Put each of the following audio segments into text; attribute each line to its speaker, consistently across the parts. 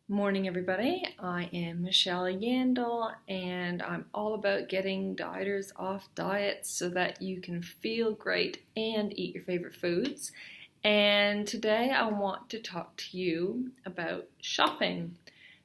Speaker 1: Morning, everybody. I am Michelle Yandel, and I'm all about getting dieters off diets so that you can feel great and eat your favorite foods. And today I want to talk to you about shopping.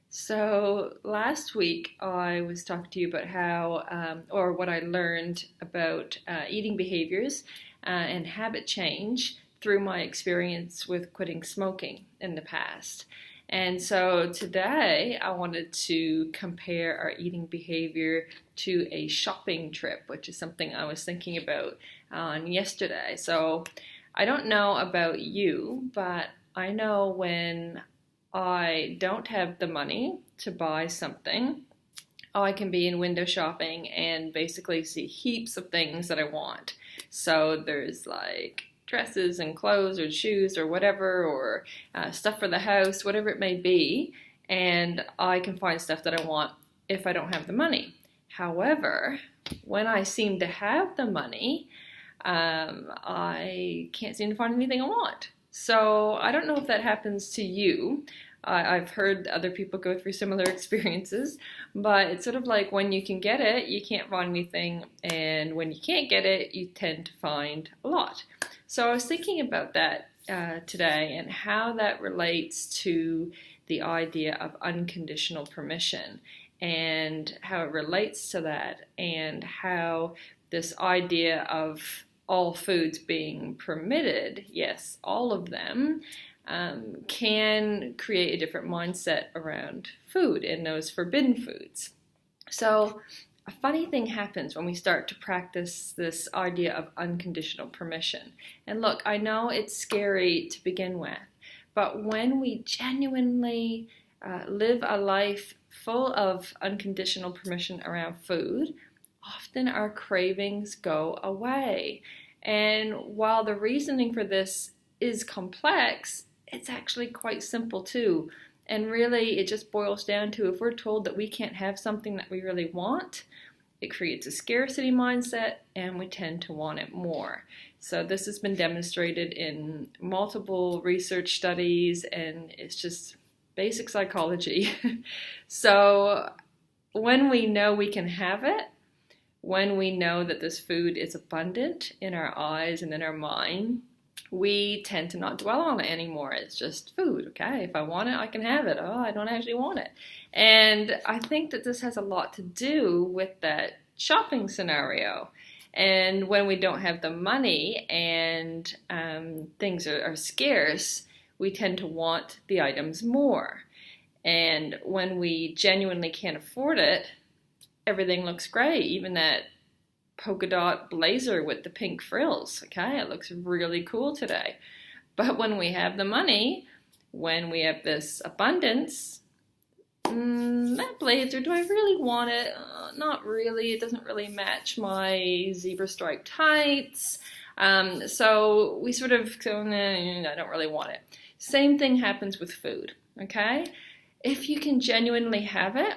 Speaker 1: So last week I was talking to you about or what I learned about eating behaviors and habit change through my experience with quitting smoking in the past. And so today I wanted to compare our eating behavior to a shopping trip, which is something I was thinking about on yesterday. So I don't know about you, but I know when I don't have the money to buy something, I can be in window shopping and basically see heaps of things that I want. So there's like dresses and clothes or shoes or whatever, or stuff for the house, whatever it may be, and I can find stuff that I want if I don't have the money. However, when I seem to have the money, I can't seem to find anything I want. So I don't know if that happens to you. I've heard other people go through similar experiences, but it's sort of like when you can get it, you can't find anything, and when you can't get it, you tend to find a lot. So I was thinking about that today and how that relates to the idea of unconditional permission and how it relates to that, and how this idea of all foods being permitted, yes, all of them, can create a different mindset around food and those forbidden foods. So a funny thing happens when we start to practice this idea of unconditional permission. And look, I know it's scary to begin with, but when we genuinely live a life full of unconditional permission around food, often our cravings go away. And while the reasoning for this is complex, it's actually quite simple too. And really, it just boils down to, if we're told that we can't have something that we really want, it creates a scarcity mindset and we tend to want it more. So this has been demonstrated in multiple research studies, and it's just basic psychology. So when we know we can have it, when we know that this food is abundant in our eyes and in our mind, we tend to not dwell on it anymore. It's just food, okay? If I want it, I can have it. Oh, I don't actually want it. And I think that this has a lot to do with that shopping scenario. And when we don't have the money and things are scarce, we tend to want the items more. And when we genuinely can't afford it, everything looks great, even that polka dot blazer with the pink frills. Okay, it looks really cool today. But when we have the money, when we have this abundance, that blazer, do I really want it? Not really. It doesn't really match my zebra striped tights. So we sort of go, I don't really want it. Same thing happens with food, okay? If you can genuinely have it,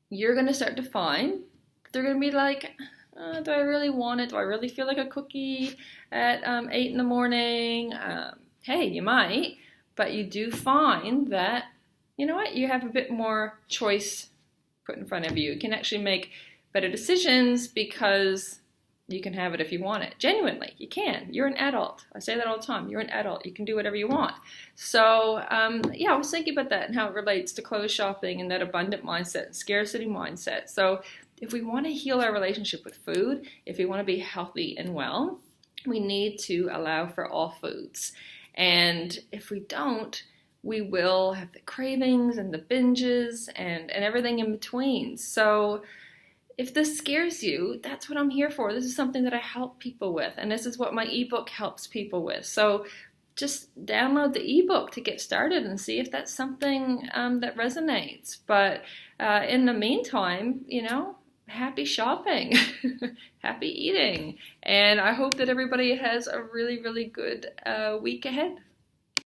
Speaker 1: you're going to start to find they're going to be like, do I really want it? Do I really feel like a cookie at 8 in the morning? Hey, you might, but you do find that, you know what, you have a bit more choice put in front of you. You can actually make better decisions because you can have it if you want it. Genuinely, you can. You're an adult. I say that all the time. You're an adult. You can do whatever you want. So, yeah, I was thinking about that and how it relates to clothes shopping and that abundant mindset and scarcity mindset. So if we want to heal our relationship with food, if we want to be healthy and well, we need to allow for all foods. And if we don't, we will have the cravings and the binges and everything in between. So if this scares you, that's what I'm here for. This is something that I help people with, and this is what my ebook helps people with. So just download the ebook to get started and see if that's something that resonates. But in the meantime, happy shopping, happy eating, and I hope that everybody has a really, really good week ahead.